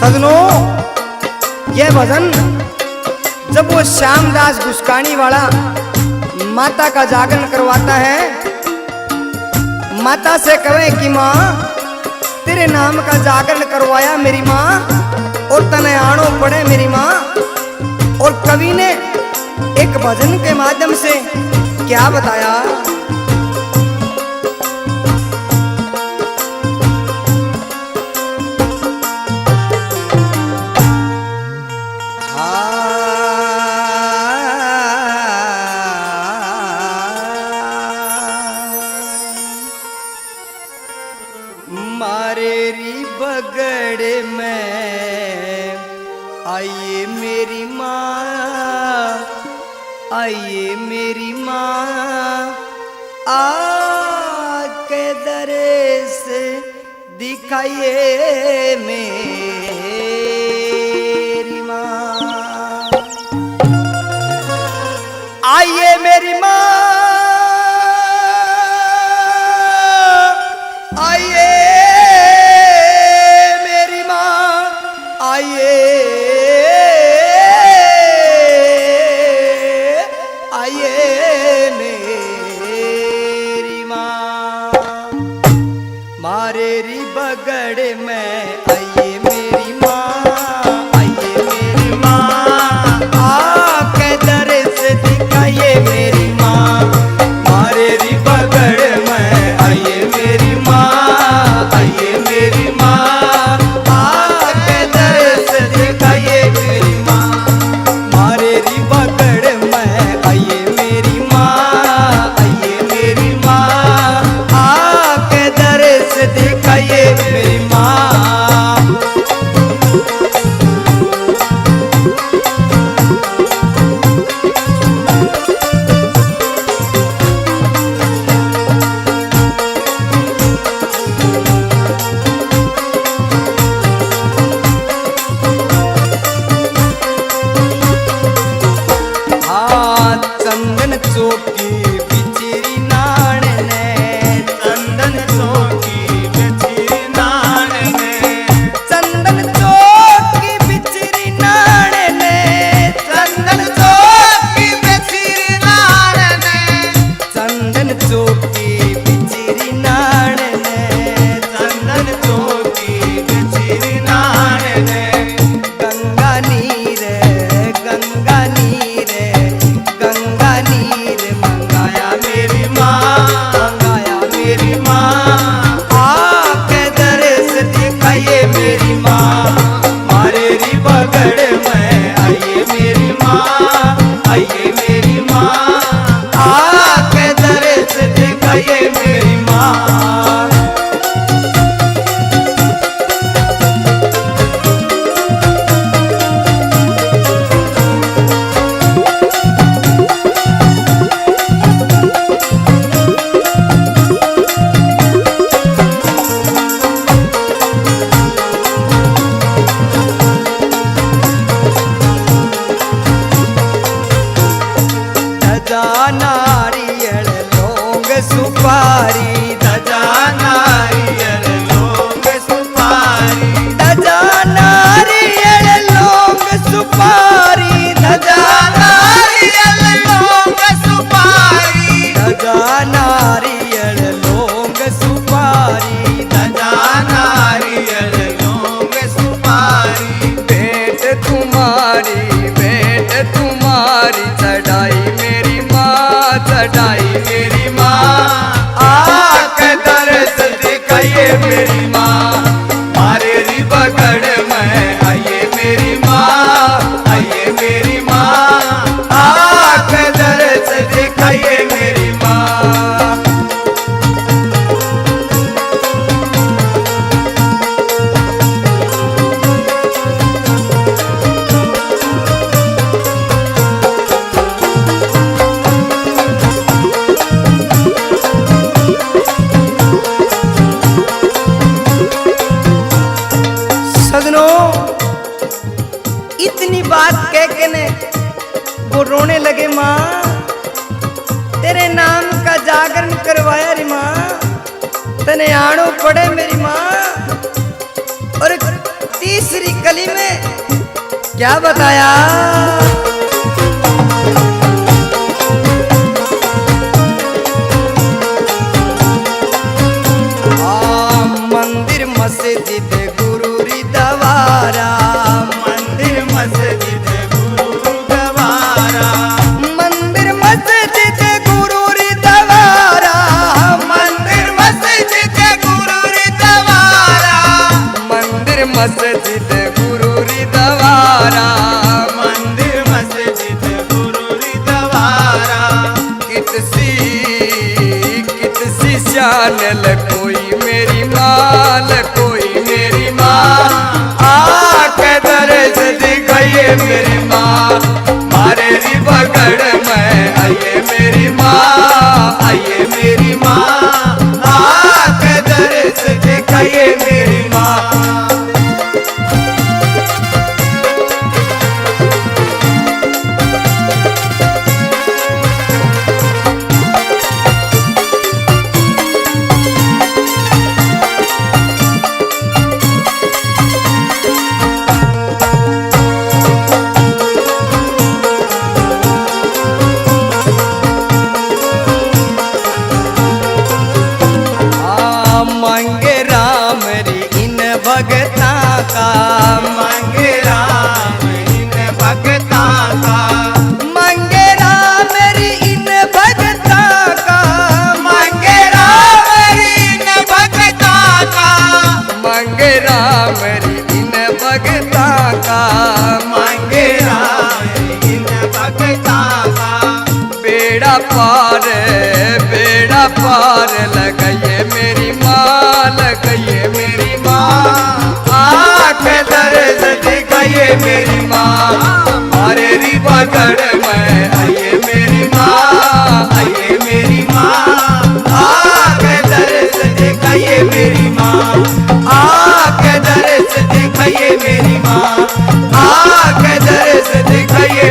सजनों, यह भजन जब वो श्यामदास गुस्कानी वाला माता का जागरण करवाता है, माता से कहे कि माँ तेरे नाम का जागरण करवाया मेरी माँ, और तने आनो पड़े मेरी माँ। और कवि ने एक भजन के माध्यम से क्या बताया, मारेरी बगड़ में आइए मेरी माँ, आइए मेरी माँ, आके दरेस दिखाइए मेरी माँ, आइए मेरी माँ, आइए मेरी माँ, आइए आइए मेरी माँ, मारेरी बगड़ में आइए मेरी माँ, आइए मेरी माँ, आके दर्श दिखाइए मेरी माँ, मारेरी बगड़ में आइए मेरी माँ, आइए मेरी माँ, आके दर्श दिखाइए मेरी माँ, मारेरी बगड़ में आइए मेरी माँ, आइए मेरी माँ, आके दर्श दिखाइए मेरी माँ। चंदन चौकी बिचरी नाण ने, चंदन चौकी बिचरी नाण ने, चंदन चौकी बिचरी नाण ने, चंदन चौकी बिचरी नाण ने, चंदन चौकी बिचरी नाण ने, चंदन चौकी बिचरी नाण ने, गंगा नीर गंगा नीर गंगा नीर मंगाया मेरी माँ, मंगाया मेरी माँ, आके दर्श दिखाइए मेरी माँ, मारेरी बगड़ में आइए मेरी माँ, आइए मेरी माँ, आके दर्श दिखाइए मेरी माँ। धजा नारियल लौंग सुपारी, धजा नारियल लौंग सुपारी, धजा नारियल लौंग सुपारी, धजा नारियल लौंग सुपारी, धजा नारियल लौंग सुपारी, धजा नारियल लौंग सुपारी, भेंट तुम्हारी चढ़ाई मेरी माँ, चढ़ाई मेरी माँ, आके दर्श दिखाइए मेरी माँ, मारेरी बगड़ में आइए मेरी माँ, आइए मेरी माँ, आके दर्श दिखाइए मेरी माँ। सजनों, इतनी बात कह के ने वो रोने लगे, माँ तेरे नाम का जागरण करवाया रे माँ, तने आनो पड़े मेरी माँ। और तीसरी कली में क्या बताया? मंदिर मस्जिद गुरु रिदवारा, मंदिर मस्जिद गुरु गवारा, मंदिर मस्जिद गुरु रिदवारा, मंदिर मस्जिद गुरु रिदवारा, मंदिर मस्जिद गुरु रिदवारा, मंदिर मस्जिद गुरु रिदवारा। कितसी शानल कोई मेरी माल, कोई मेरी माँ आके दर्द दिखाइए मेरी माँ, मारे री बगड़ में आइए मेरी माँ, आइए मेरी माँ, आके दर्द दिखाइए मेरी माँ। मांगे राम री इन भगता का, मांगे राम इन भगता का, मांगे राम री इन भगता का, मांगे राम इन भगता का, मांगे राम री इन भगता का, मांगे राम इन भगता का। बेड़ा पार लगाइए मेरी माँ, लगाइए मेरी माँ, आके दर्द दिखाइए मेरी माँ, मारे री बगड़ में आइए मेरी माँ, आइए मेरी माँ, आके दर्द दिखाइए मेरी माँ, आके दर्द दिखाइए मेरी माँ, आके दर्द दिखाइए